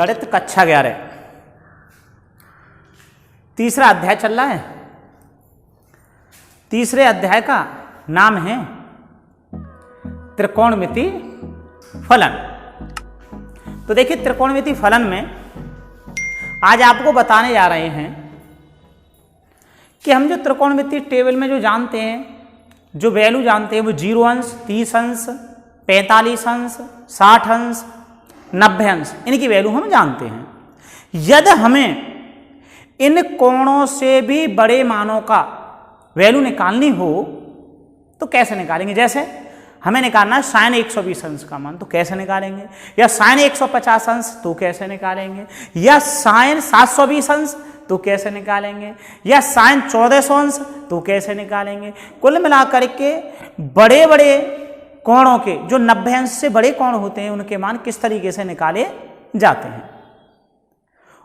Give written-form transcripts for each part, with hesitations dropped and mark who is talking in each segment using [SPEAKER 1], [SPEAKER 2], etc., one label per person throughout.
[SPEAKER 1] गणित कक्षा 11 तीसरा अध्याय चल रहा है। तीसरे अध्याय का नाम है त्रिकोणमिति फलन। तो देखिए, त्रिकोणमिति फलन में आज आपको बताने जा रहे हैं कि हम जो त्रिकोणमिति टेबल में जो जानते हैं, जो वैल्यू जानते हैं, वो 0 अंश, 30 अंश, 45 अंश, 60 अंश, 90 अंश, इनकी वैल्यू हम जानते हैं। यदि हमें इन कोणों से भी बड़े मानों का वैल्यू निकालनी हो तो कैसे निकालेंगे? जैसे हमें निकालना है साइन 120 अंश का मान, तो कैसे निकालेंगे? या साइन 150 अंश, तो कैसे निकालेंगे? या साइन 720 अंश, तो कैसे निकालेंगे? या साइन 1400 अंश, तो कैसे निकालेंगे? कुल मिलाकर के बड़े बड़े कोणों के, जो 90 अंश से बड़े कोण होते हैं, उनके मान किस तरीके से निकाले जाते हैं,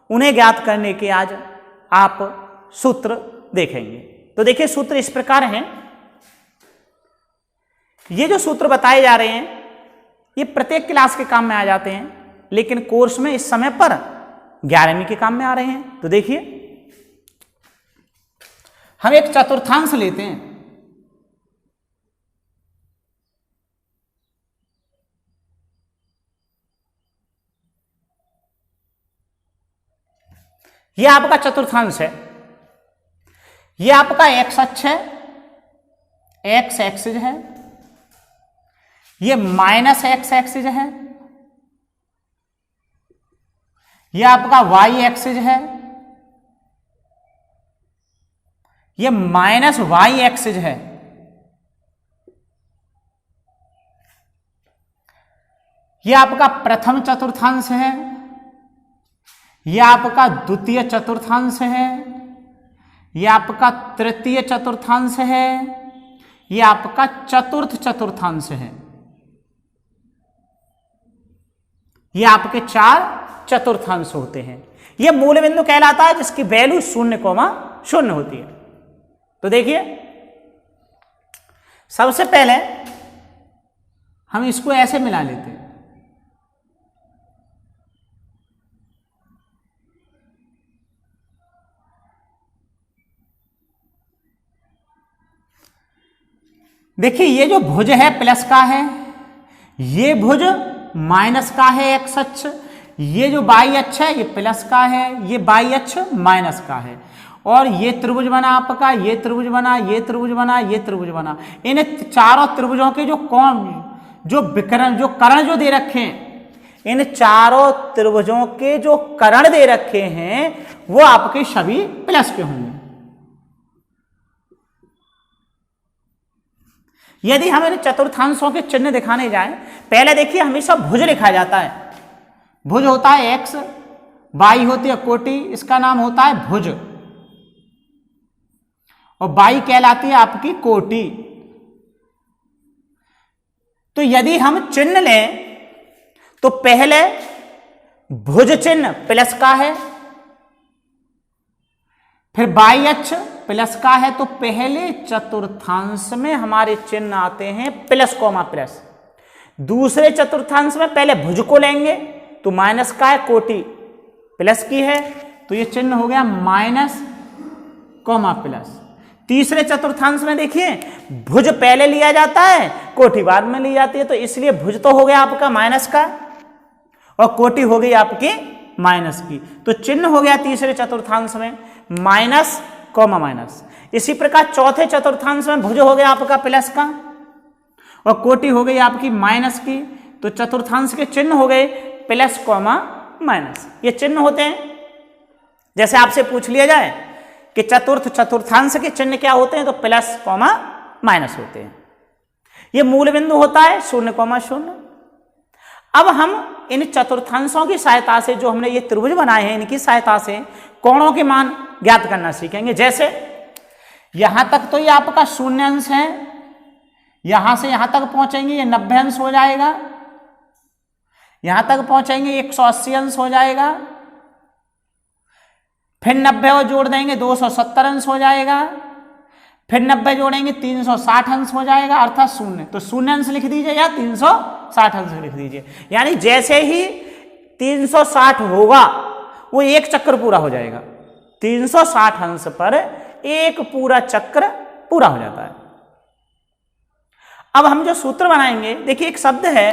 [SPEAKER 1] उन्हें ज्ञात करने के आज आप सूत्र देखेंगे। तो देखिए, सूत्र इस प्रकार हैं। ये जो सूत्र बताए जा रहे हैं, ये प्रत्येक क्लास के काम में आ जाते हैं, लेकिन कोर्स में इस समय पर 11वीं के काम में आ रहे हैं। तो देखिए, हम एक चतुर्थांश लेते हैं। यह आपका चतुर्थांश है, यह आपका एक्स अक्ष है, एक्स एक्सिस है, यह माइनस एक्स एक्सिस है, यह आपका वाई एक्सिस है, यह माइनस वाई एक्सिस है, यह आपका प्रथम चतुर्थांश है, यह आपका द्वितीय चतुर्थांश है, यह आपका तृतीय चतुर्थांश है, यह आपका चतुर्थ चतुर्थांश है। यह आपके 4 चतुर्थांश होते हैं। यह मूल बिंदु कहलाता है, जिसकी वैल्यू 0,0 होती है। तो देखिए, सबसे पहले हम इसको ऐसे मिला लेते हैं। देखिए, ये जो भुज है प्लस का है, ये भुज माइनस का है एक्स अक्ष, ये जो वाई अक्ष है ये प्लस का है, ये वाई अक्ष माइनस का है, और ये त्रिभुज बना आपका, ये त्रिभुज बना, ये त्रिभुज बना, ये त्रिभुज बना। इन चारों त्रिभुजों के जो कोण, जो विकर्ण, जो कर्ण जो दे रखे हैं, इन चारों त्रिभुजों के जो कर्ण दे रखे हैं वो आपके सभी प्लस के होंगे। यदि हम इन चतुर्थांशों के चिन्ह दिखाने जाएं, पहले देखिए, हमेशा भुज लिखा जाता है। भुज होता है एक्स, वाई होती है कोटि, इसका नाम होता है भुज, और वाई कहलाती है आपकी कोटि। तो यदि हम चिन्ह लें तो पहले भुज चिन्ह प्लस का है, फिर वाई अक्ष प्लस का है, तो पहले चतुर्थांश में हमारे चिन्ह आते हैं प्लस कोमा प्लस। दूसरे चतुर्थांश में पहले भुज को लेंगे तो माइनस का है, कोटि प्लस की है, तो ये चिन्ह हो गया माइनस कोमा प्लस। तीसरे चतुर्थांश में देखिए, भुज पहले लिया जाता है, कोटि बाद में ली जाती है, तो इसलिए भुज तो हो गया आपका माइनस का और कोटि हो गई आपकी माइनस की। तो चिन्ह हो गया तीसरे चतुर्थांश में माइनस कोमा माइनस। इसी प्रकार चौथे चतुर्थांश में भुज हो गया आपका प्लस का और कोटि हो गई आपकी माइनस की। तो चतुर्थांश के चिन्ह हो गए प्लस कोमा माइनस। ये चिन्ह होते हैं। जैसे आपसे पूछ लिया जाए कि चतुर्थ चतुर्थांश के चिन्ह क्या होते हैं, तो प्लस कोमा माइनस होते हैं। ये मूल बिंदु होता है 0,0। अब हम इन चतुर्थांशों की सहायता से, जो हमने ये त्रिभुज बनाए हैं, इनकी सहायता से कोणों के मान ज्ञात करना सीखेंगे। जैसे यहां तक तो ये आपका 0 अंश है, यहां से यहां तक पहुंचेंगे ये 90 अंश हो जाएगा, यहां तक पहुंचेंगे 180 अंश हो जाएगा, फिर 90 और जोड़ देंगे 270 अंश हो जाएगा, फिर 90 जोड़ेंगे 360 अंश हो जाएगा, अर्थात 0। तो 0 अंश लिख दीजिए या 360 अंश लिख दीजिए। यानी जैसे ही 360 होगा वो एक चक्र पूरा हो जाएगा। 360 अंश पर एक पूरा चक्र पूरा हो जाता है। अब हम जो सूत्र बनाएंगे, देखिए एक शब्द है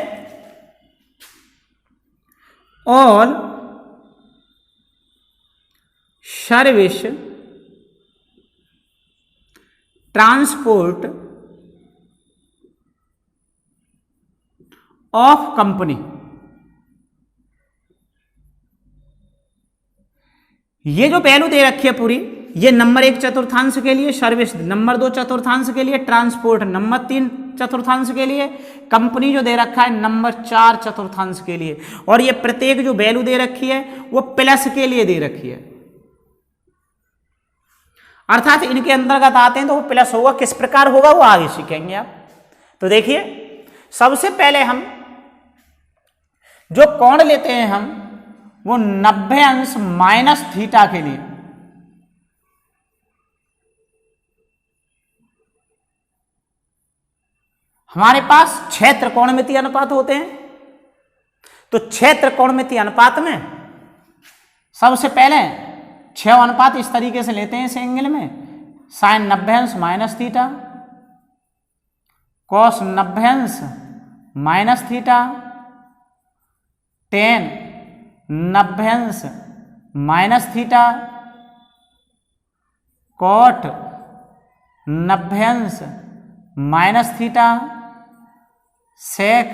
[SPEAKER 1] all service transport of company. ये जो वैल्यू दे रखी है पूरी, ये नंबर 1 चतुर्थांश के लिए, सर्विस नंबर 2 चतुर्थांश के लिए, ट्रांसपोर्ट नंबर 3 चतुर्थांश के लिए, कंपनी जो दे रखा है नंबर 4 चतुर्थांश के लिए, और ये प्रत्येक जो वैल्यू दे रखी है वो प्लस के लिए दे रखी है, अर्थात इनके अंतर्गत आते हैं तो वो प्लस होगा। किस प्रकार होगा वो आगे सीखेंगे आप। तो देखिए सबसे पहले हम जो कोण लेते हैं हम वो 90 अंश माइनस थीटा के लिए। हमारे पास 6 त्रिकोणमितीय अनुपात होते हैं, तो 6 त्रिकोणमितीय अनुपात में सबसे पहले 6 अनुपात इस तरीके से लेते हैं इस एंगल में, साइन 90 अंश माइनस थीटा, कॉस 90 अंश माइनस थीटा, टेन 90 अंश माइनस थीटा, कॉट 90 अंश माइनस थीटा, सेक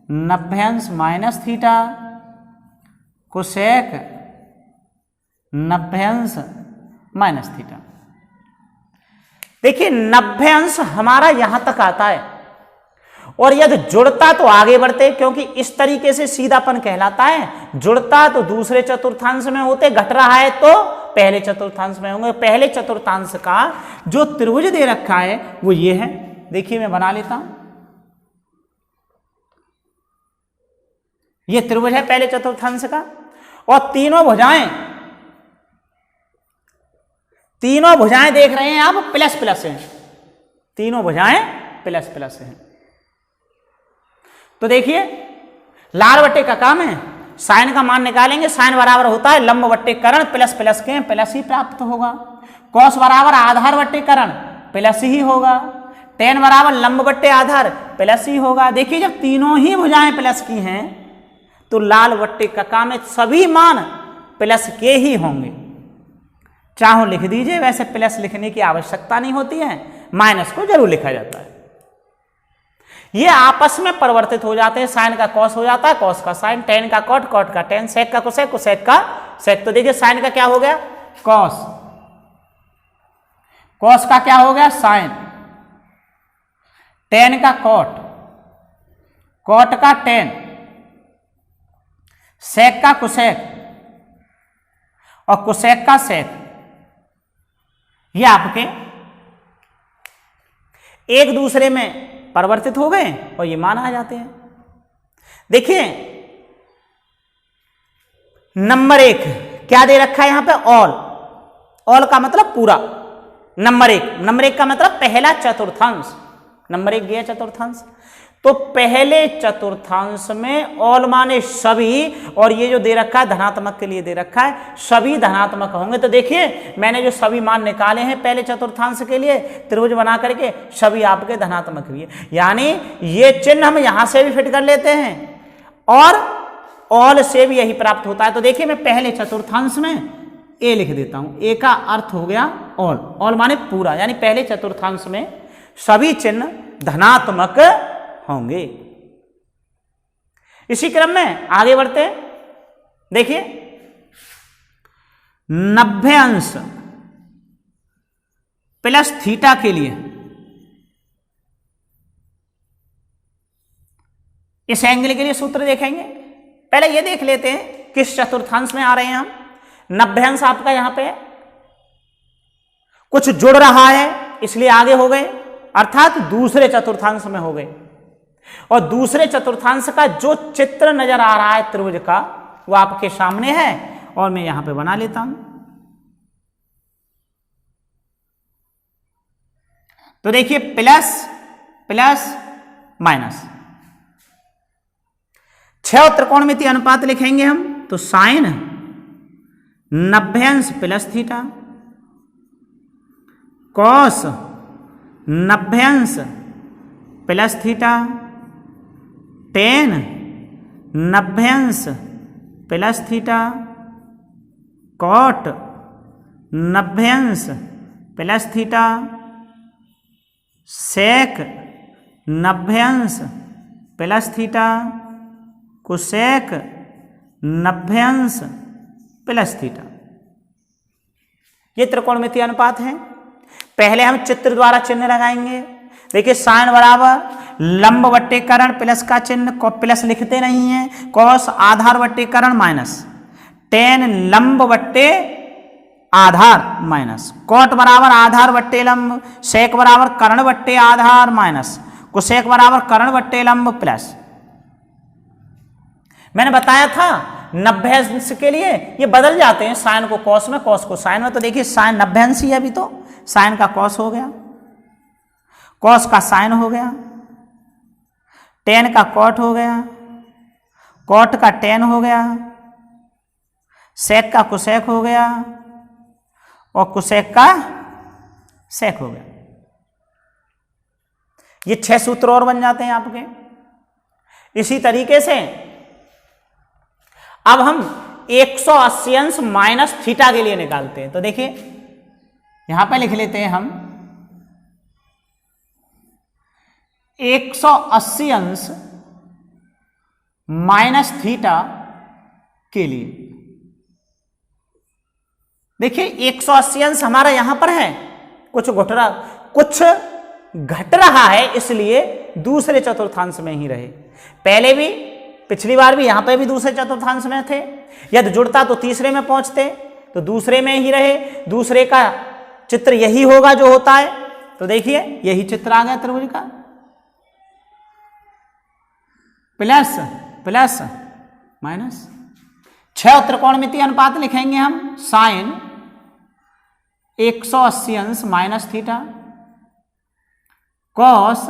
[SPEAKER 1] 90 अंश माइनस थीटा, कोसेक 90 अंश माइनस थीटा। देखिए 90 अंश हमारा यहां तक आता है, और यदि जुड़ता तो आगे बढ़ते, क्योंकि इस तरीके से सीधापन कहलाता है। जुड़ता तो दूसरे चतुर्थांश में होते, घट रहा है तो पहले चतुर्थांश में होंगे। पहले चतुर्थांश का जो त्रिभुज दे रखा है वो ये है। देखिए मैं बना लेता हूं, ये त्रिभुज है पहले चतुर्थांश का, और तीनों भुजाएं देख रहे हैं आप प्लस प्लस हैं, तीनों भुजाएं प्लस प्लस हैं। तो देखिए लार बट्टे का काम है, साइन का मान निकालेंगे, साइन बराबर होता है लंब बट्टे करण, प्लस प्लस के प्लस ही प्राप्त होगा। कॉस बराबर आधार बट्टे करण, प्लस ही होगा। टेन बराबर लंब बट्टे आधार, प्लस ही होगा। देखिए जब तीनों ही भुजाएं प्लस की हैं तो लाल बट्टे का काम है, सभी मान प्लस के ही होंगे। चाहो लिख दीजिए, वैसे प्लस लिखने की आवश्यकता नहीं होती है, माइनस को जरूर लिखा जाता है। ये आपस में परिवर्तित हो जाते हैं, साइन का कॉस हो जाता है, कॉस का साइन, टेन का कॉट, कॉट का टेन, सेक का कोसेक, कोसेक का सेक। तो देखिए साइन का क्या हो गया कॉस, कॉस का क्या हो गया साइन, टेन का कॉट, कॉट का टेन, सेक का कोसेक और कोसेक का सेक। ये आपके एक दूसरे में परिवर्तित हो गए और ये मान आ जाते हैं। देखिए नंबर 1 क्या दे रखा है यहां पे ऑल, ऑल का मतलब पूरा, नंबर 1 का मतलब पहला चतुर्थांश, नंबर 1 गया चतुर्थांश, तो पहले चतुर्थांश में ऑल माने सभी, और ये जो दे रखा है धनात्मक के लिए दे रखा है, सभी धनात्मक होंगे। तो देखिए मैंने जो सभी मान निकाले हैं पहले चतुर्थांश के लिए त्रिभुज बना करके, सभी आपके धनात्मक भी है, यानी ये चिन्ह हम यहां से भी फिट कर लेते हैं और ऑल से भी यही प्राप्त होता है। तो देखिए मैं पहले चतुर्थांश में ए लिख देता हूं, ए का अर्थ हो गया ऑल, ऑल माने पूरा, यानी पहले चतुर्थांश में सभी चिन्ह धनात्मक होंगे। इसी क्रम में आगे बढ़ते हैं। देखिए 90 अंश प्लस थीटा के लिए इस एंगल के लिए सूत्र देखेंगे। पहले ये देख लेते हैं किस चतुर्थांश में आ रहे हैं हम। 90 अंश आपका यहां पे कुछ जुड़ रहा है इसलिए आगे हो गए, अर्थात दूसरे चतुर्थांश में हो गए, और दूसरे चतुर्थांश का जो चित्र नजर आ रहा है त्रिभुज का वो आपके सामने है, और मैं यहां पे बना लेता हूं। तो देखिए प्लस प्लस माइनस, 6 त्रिकोणमितीय अनुपात लिखेंगे हम तो sine 90° plus theta, cos 90° plus theta, tan 90° plus theta, cot 90° plus theta, sec 90° plus theta, cosec 90° plus theta. ये त्रिकोणमितीय अनुपात है। पहले हम चित्र द्वारा चिन्ह लगाएंगे। देखिए साइन बराबर लंब बट्टे कर्ण प्लस का चिन्ह, प्लस लिखते नहीं है, कॉस आधार बट्टे कर्ण माइनस, टेन लंब बट्टे आधार माइनस, कॉट बराबर आधार बट्टे लंब, सेक बराबर कर्ण बट्टे आधार माइनस, कोसेक बराबर कर्ण बट्टे लंब प्लस। मैंने बताया था 90° के लिए ये बदल जाते हैं, साइन को कॉस में, कॉस को साइन में। तो देखिए साइन 90° ही है अभी, तो साइन का कॉस हो गया, कॉस का साइन हो गया, टेन का कॉट हो गया, कॉट का टेन हो गया, सेक का कोसेक हो गया और कोसेक का सेक हो गया। ये 6 सूत्र और बन जाते हैं आपके। इसी तरीके से अब हम 180° माइनस थीटा के लिए निकालते हैं। तो देखिए यहां पे लिख लेते हैं हम 180° माइनस थीटा के लिए। देखिए 180° हमारा यहां पर है, कुछ घट रहा है, इसलिए दूसरे चतुर्थांश में ही रहे। पहले भी, पिछली बार भी यहां पे भी दूसरे चतुर्थांश में थे। यदि जुड़ता तो तीसरे में पहुंचते, तो दूसरे में ही रहे। दूसरे का चित्र यही होगा जो होता है। तो देखिए यही चित्र आ गया त्रिभुज का, प्लस प्लस माइनस। 6 त्रिकोणमितीय अनुपात लिखेंगे हम, sine 180° minus theta, cos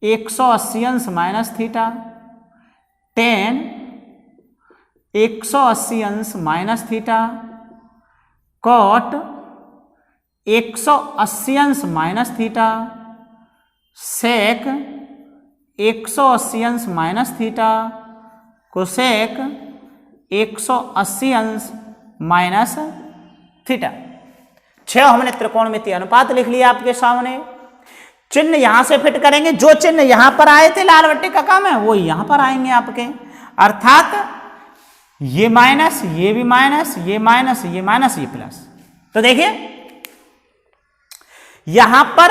[SPEAKER 1] 180° minus theta, tan 180° minus theta, cot 180° minus theta, sec 180° minus theta, cosec 180° minus theta. 6 हमने त्रिकोणमितीय अनुपात लिख लिया आपके सामने। चिन्ह यहां से फिट करेंगे, जो चिन्ह यहां पर आए थे लाल बट्टे का काम है वो यहां पर आएंगे आपके, अर्थात ये माइनस, ये भी माइनस, ये माइनस, ये माइनस, ये प्लस। तो देखिए यहां पर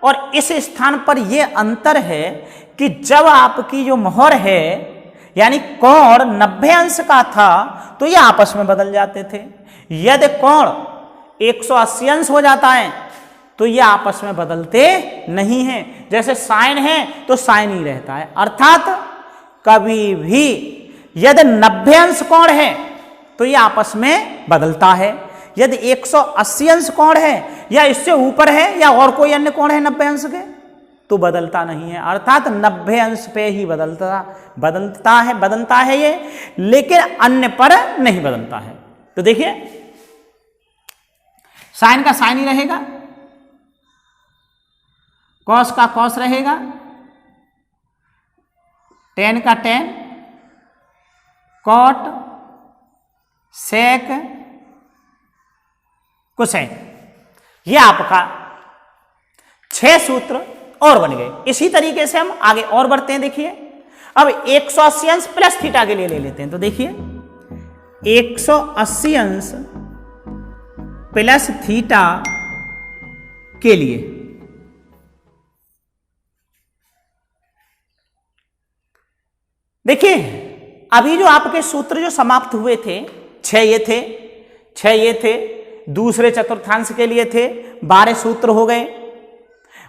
[SPEAKER 1] और इस स्थान पर यह अंतर है कि जब आपकी जो मोहर है यानी कोण 90° का था तो ये आपस में बदल जाते थे। यदि कोण 180° हो जाता है तो ये आपस में बदलते नहीं हैं। जैसे साइन है तो साइन ही रहता है, अर्थात कभी भी यदि 90° कोण है तो ये आपस में बदलता है। यदि 180° कोण है या इससे ऊपर है या और कोई अन्य कोण है 90° के तो बदलता नहीं है, अर्थात 90° पे ही बदलता है ये, लेकिन अन्य पर नहीं बदलता है। तो देखिए साइन का साइन ही रहेगा, कॉस का कॉस रहेगा, टेन का टेन, कॉट, सेक, कोसेक। ये आपका 6 सूत्र और बन गए। इसी तरीके से हम आगे और बढ़ते हैं। देखिए अब 180° प्लस थीटा के लिए ले लेते हैं। तो देखिए 180° प्लस थीटा के लिए देखिए अभी जो आपके सूत्र जो समाप्त हुए थे, 6 ये थे, दूसरे चतुर्थांश के लिए थे, 12 सूत्र हो गए।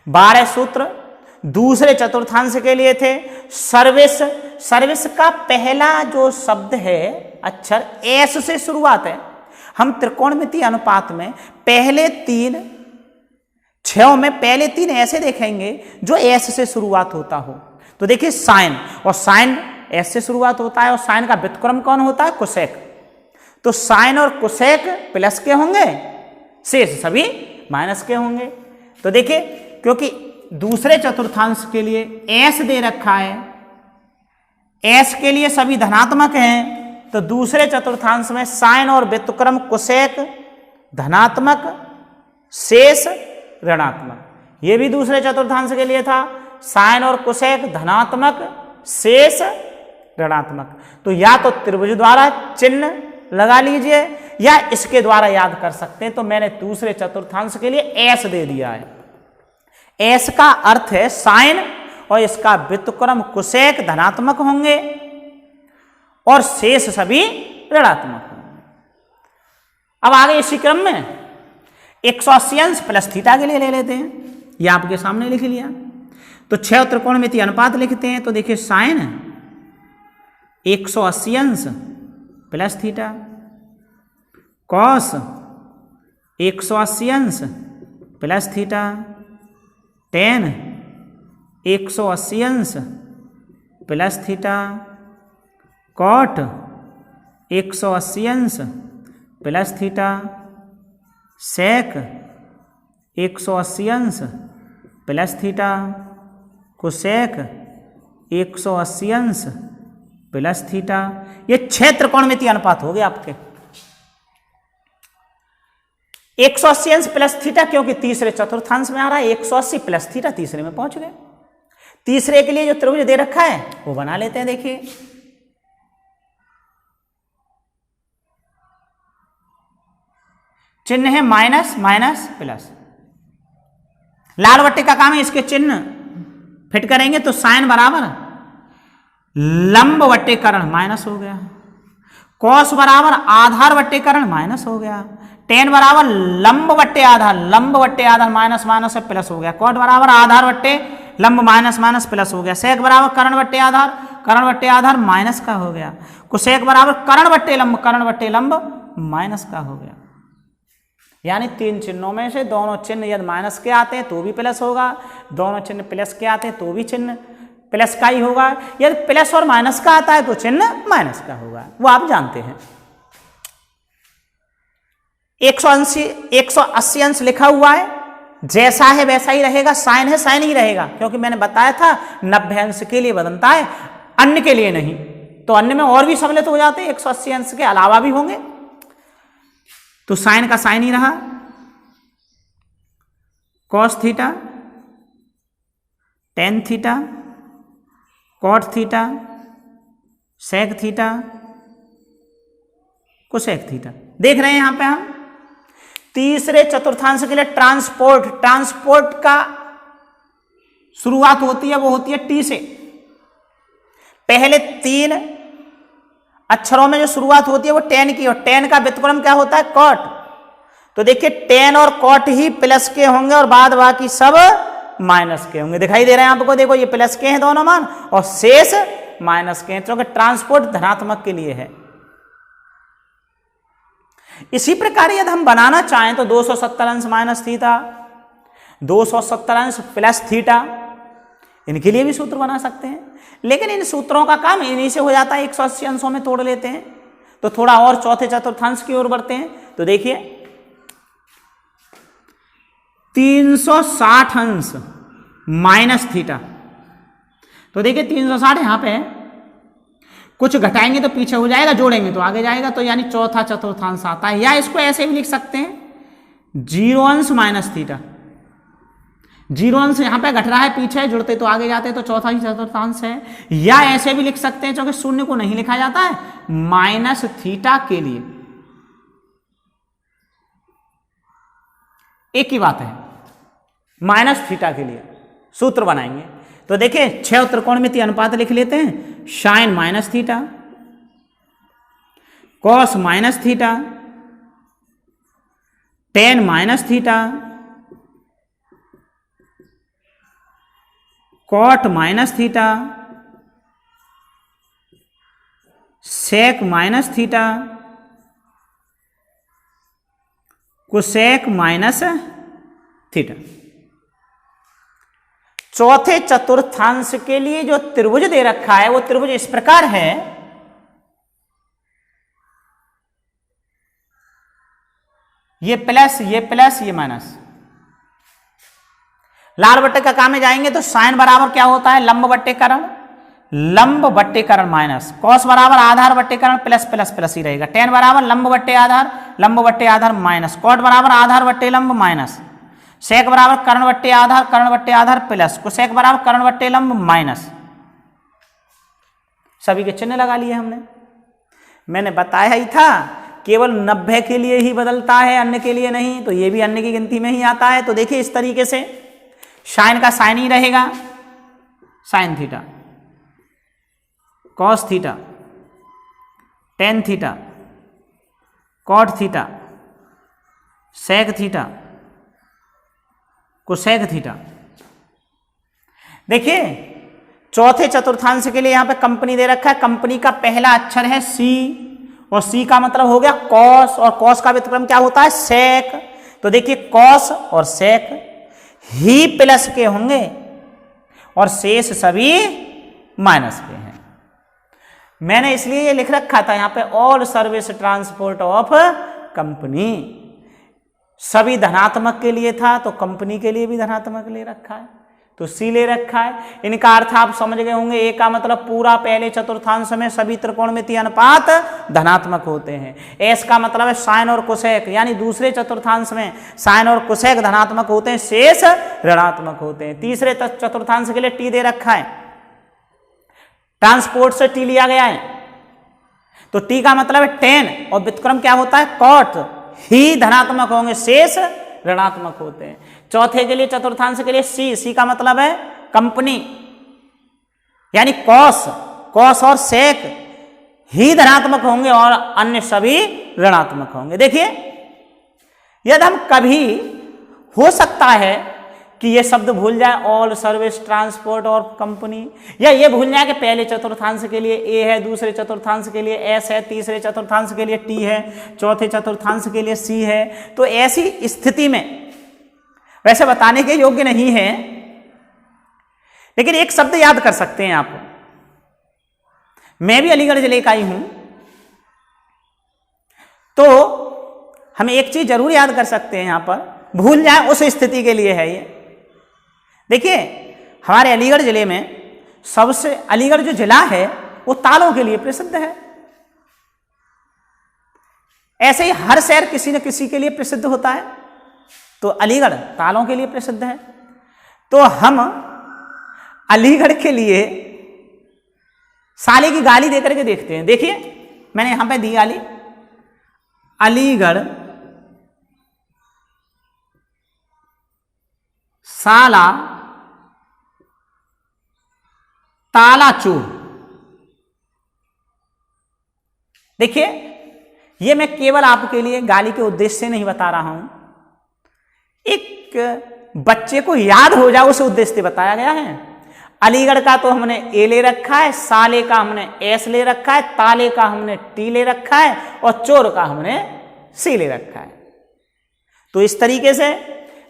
[SPEAKER 1] 12 सूत्र दूसरे चतुर्थांश के लिए थे। सर्विस का पहला जो शब्द है अक्षर एस से शुरुआत है। हम त्रिकोणमितीय अनुपात में पहले 3 6 में पहले 3 ऐसे देखेंगे जो एस से शुरुआत होता हो। तो देखिए साइन, और साइन एस से शुरुआत होता है और साइन का व्युत्क्रम कौन होता है? कोसेक। तो साइन और कोसेक प्लस के होंगे, शेष सभी माइनस के होंगे। तो देखिए क्योंकि दूसरे चतुर्थांश के लिए एस दे रखा है, एस के लिए सभी धनात्मक हैं, तो दूसरे चतुर्थांश में साइन और व्युत्क्रम कोसेक धनात्मक, शेष ऋणात्मक। ये भी दूसरे चतुर्थांश के लिए था, साइन और कोसेक धनात्मक, शेष ऋणात्मक। तो या तो त्रिभुज द्वारा चिन्ह लगा लीजिए या इसके द्वारा याद कर सकते हैं। तो मैंने दूसरे चतुर्थांश के लिए एस दे दिया है। एस का अर्थ है साइन और इसका व्युत्क्रम कोसेक धनात्मक होंगे और शेष सभी ऋणात्मक होंगे। अब आगे इसी क्रम में 180 अंश प्लस थीटा के लिए ले लेते हैं। यह आपके सामने लिख लिया। तो 6 त्रिकोणमितीय अनुपात लिखते हैं। तो देखिए साइन 180 अंश प्लस थीटा, कॉस 180 अंश प्लस थीटा, टेन 180 अंश प्लस थीटा, कॉट 180 अंश प्लस थीटा, सेक 180 अंश प्लस थीटा, कोसेक 180 अंश प्लस थीटा। ये 6 त्रिकोणमितीय अनुपात हो गए आपके। 180 अंश प्लस थीटा क्योंकि तीसरे चतुर्थांश में आ रहा है, 180 प्लस थीटा तीसरे में पहुंच गए। तीसरे के लिए जो त्रिभुज दे रखा है वो बना लेते हैं। देखिए चिन्ह है माइनस माइनस प्लस, लाल बट्टे का काम है, इसके चिन्ह फिट करेंगे तो साइन बराबर लंब बट्टे कर्ण माइनस हो गया, कॉस बराबर आधार बट्टे कर्ण माइनस हो गया, टेन बराबर लंब बट्टे आधार माइनस माइनस से प्लस हो गया, कॉट बराबर आधार बट्टे लंब माइनस माइनस प्लस हो गया, सेक बराबर कर्ण बट्टे आधार माइनस का हो गया, कोसेक बराबर कर्ण बट्टे लंब माइनस का हो गया। यानी 3 चिन्हों में से दोनों चिन्ह यदि माइनस के आते हैं तो भी प्लस होगा, दोनों चिन्ह प्लस के आते हैं तो भी चिन्ह प्लस का ही होगा। यदि प्लस और माइनस का आता है तो चिन्ह माइनस का होगा, वो आप जानते हैं। 180 अंश लिखा हुआ है, जैसा है वैसा ही रहेगा, साइन है साइन ही रहेगा, क्योंकि मैंने बताया था 90 अंश के लिए बदलता है, अन्य के लिए नहीं। तो अन्य में और भी सम्मिलित हो जाते हैं, 180 अंश के अलावा भी होंगे। तो साइन का साइन ही रहा, cos theta, tan theta, cot theta, sec theta, cosec theta. देख रहे हैं यहां पे हम तीसरे चतुर्थांश के लिए ट्रांसपोर्ट का शुरुआत होती है, वो होती है टी से। पहले 3 अक्षरों में जो शुरुआत होती है वो टेन की, और टेन का व्युत्क्रम क्या होता है? कॉट। तो देखिए टेन और कॉट ही प्लस के होंगे और बाद बाकी सब माइनस के होंगे। दिखाई दे रहे हैं आपको, देखो ये प्लस के हैं दोनों मान और शेष माइनस के हैं, क्योंकि ट्रांसपोर्ट धनात्मक के लिए है। इसी प्रकार यदि हम बनाना चाहें तो 270 अंश माइनस थीटा, 270 अंश प्लस थीटा, इनके लिए भी सूत्र बना सकते हैं। लेकिन इन सूत्रों का काम इन्हीं से हो जाता है, 180 अंशों में तोड़ लेते हैं। तो थोड़ा और चौथे चतुर्थांश की ओर बढ़ते हैं। तो देखिए 360 अंश माइनस थीटा। तो देखिए 360 यहां पे है, कुछ घटाएंगे तो पीछे हो जाएगा, जोड़ेंगे तो आगे जाएगा, तो यानी चौथा चतुर्थांश आता है। या इसको ऐसे भी लिख सकते हैं 0 अंश माइनस थीटा। 0 अंश यहां पे घट रहा है, पीछे जुड़ते तो आगे जाते तो चौथा ही चतुर्थांश है। या ऐसे भी लिख सकते हैं, क्योंकि शून्य को नहीं लिखा जाता है, माइनस थीटा के लिए एक ही बात है, माइनस थीटा के लिए सूत्र बनाएंगे। तो देखिए 6 त्रिकोणमितीय अनुपात लिख लेते हैं। Sine minus theta, cos minus theta, tan minus theta, cot minus theta, sec minus theta, cosec minus theta. चौथे चतुर्थांश के लिए जो त्रिभुज दे रखा है वो त्रिभुज इस प्रकार है, ये प्लस ये माइनस। लाल बट्टे का काम में जाएंगे तो साइन बराबर क्या होता है, लंब बट्टेकरण माइनस, कॉस बराबर आधार बट्टेकरण प्लस प्लस प्लस ही रहेगा, टेन बराबर लंब बट्टे आधार माइनस, कॉट बराबर आधार बट्टे लंब माइनस, सेक बराबर कर्ण बट्टे आधार प्लस, कोसेक बराबर कर्ण बट्टे लंब माइनस। सभी के चिन्ह लगा लिए हमने। मैंने बताया ही था केवल 90 के लिए ही बदलता है, अन्य के लिए नहीं, तो ये भी अन्य की गिनती में ही आता है। तो देखिए इस तरीके से साइन का साइन ही रहेगा, sine theta, cos theta, tan theta, cot theta, sec theta, cosec theta. देखिए चौथे चतुर्थांश के लिए यहां पे कंपनी दे रखा है, कंपनी का पहला अक्षर है सी, और सी का मतलब हो गया कॉस, और कॉस का व्युत्क्रम क्या होता है, सेक। तो देखिए कॉस और सेक ही प्लस के होंगे और शेष सभी माइनस के हैं। मैंने इसलिए ये लिख रखा था यहां पे all service transport of company, सभी धनात्मक के लिए था तो कंपनी के लिए भी धनात्मक ले रखा है, तो सी ले रखा है। इनका अर्थ आप समझ गए होंगे, ए का मतलब पूरा पहले चतुर्थांश में सभी त्रिकोणमितीय अनुपात धनात्मक होते हैं, एस का मतलब है साइन और कोसेक, यानी दूसरे चतुर्थांश में साइन और कोसेक धनात्मक होते हैं, शेष ऋणात्मक होते हैं। तीसरे चतुर्थांश के लिए टी दे रखा है, ट्रांसपोर्ट से टी लिया गया है, तो टी का मतलब है 10 और व्युत्क्रम क्या होता है, कॉट, ही धनात्मक होंगे, शेष ऋणात्मक होते हैं। चौथे के लिए चतुर्थांश के लिए सी का मतलब है कंपनी, यानी कॉस और सेक ही धनात्मक होंगे और अन्य सभी ऋणात्मक होंगे। देखिए यदि हम कभी हो सकता है कि ये शब्द भूल जाए ऑल सर्विस ट्रांसपोर्ट और कंपनी, या ये भूल जाए कि पहले चतुर्थांश के लिए ए है, दूसरे चतुर्थांश के लिए एस है, तीसरे चतुर्थांश के लिए टी है, चौथे चतुर्थांश के लिए सी है, तो ऐसी स्थिति में वैसे बताने के योग्य नहीं है, लेकिन एक शब्द याद कर सकते हैं आप। मैं भी अलीगढ़ जिले का ही हूं, तो हम एक चीज जरूर याद कर सकते हैं यहां पर, भूल जाए उस स्थिति के लिए है ये। देखिए हमारे अलीगढ़ जिले में सबसे, अलीगढ़ जो जिला है वो तालों के लिए प्रसिद्ध है। ऐसे ही हर शहर किसी न किसी के लिए प्रसिद्ध होता है, तो अलीगढ़ तालों के लिए प्रसिद्ध है। तो हम अलीगढ़ के लिए साले की गाली देकर के देखते हैं। देखिए मैंने यहां पे दी गाली, अलीगढ़ साला ताला चूर। देखिए ये मैं केवल आपके लिए गाली के उद्देश्य से नहीं बता रहा हूं, एक बच्चे को याद हो जाए उस उद्देश्य से बताया गया है। अलीगढ़ का तो हमने ए ले रखा है, साले का हमने एस ले रखा है, ताले का हमने टी ले रखा है और चोर का हमने सी ले रखा है। तो इस तरीके से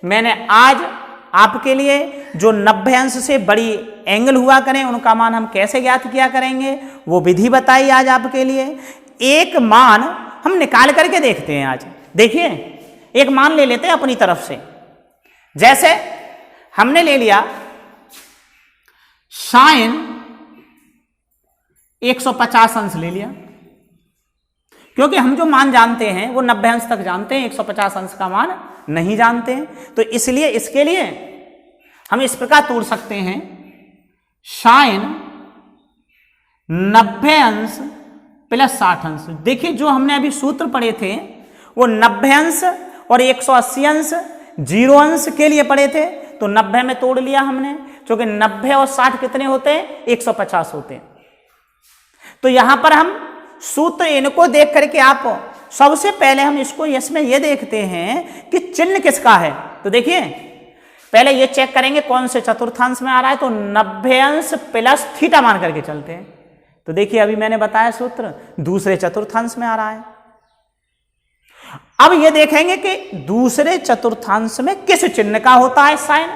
[SPEAKER 1] मैंने आज आपके लिए जो 90 अंश से बड़ी एंगल हुआ करें उनका मान हम कैसे ज्ञात किया करेंगे वो विधि बताई आज आपके लिए। एक मान हम निकाल करके देखते हैं आज। देखिए एक मान ले लेते हैं अपनी तरफ से, जैसे हमने ले लिया साइन 150 अंश ले लिया, क्योंकि हम जो मान जानते हैं वो 90 अंश तक जानते हैं, 150 अंश का मान नहीं जानते हैं। तो इसलिए इसके लिए हम इस प्रकार तोड़ सकते हैं, साइन 90 अंश प्लस 60 अंश। देखिए जो हमने अभी सूत्र पढ़े थे वो 90 अंश और 180 अंश 0 अंश के लिए पढ़े थे, तो 90 में तोड़ लिया हमने, क्योंकि 90 और 60 कितने होते हैं, 150 होते हैं। तो यहां पर हम सूत्र इनको देख करके आप सबसे पहले हम इसको इसमें ये देखते हैं कि चिन्ह किसका है। तो देखिए पहले ये चेक करेंगे कौन से चतुर्थांश में आ रहा है, तो 90 अंश प्लस थीटा मान करके चलते हैं। तो देखिए अभी मैंने बताया सूत्र दूसरे चतुर्थांश में आ रहा है। अब ये देखेंगे कि दूसरे चतुर्थांश में किस चिन्ह का होता है साइन।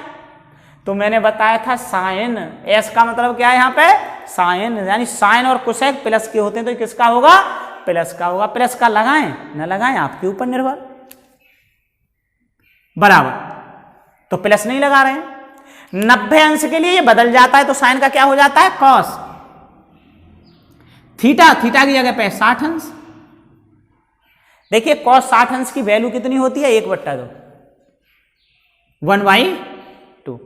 [SPEAKER 1] तो मैंने बताया था साइन, एस का मतलब क्या है यहाँ पे साइन, यानी साइन और कोसेक प्लस के होते हैं तो किसका होगा प्लस का होगा। प्लस का लगाएं न लगाएं आपके ऊपर निर्भर, बराबर, तो प्लस नहीं लगा रहे हैं। 90 अंश के लिए ये बदल जाता है तो साइन का क्या हो जाता है कॉस, थीटा, थीटा की जगह पे 60 अंश। देखिए कॉस 60 अंश की वैल्यू कितनी होती है 1/2, 1/2।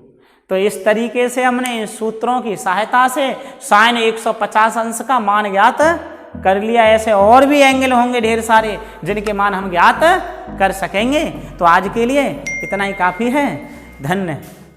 [SPEAKER 1] तो इस तरीके से हमने इन सूत्रों की सहायता से साइन 150 अंश का मान ज्ञात कर लिया। ऐसे और भी एंगल होंगे ढेर सारे जिनके मान हम ज्ञात कर सकेंगे। तो आज के लिए इतना ही काफी है। धन्यवाद।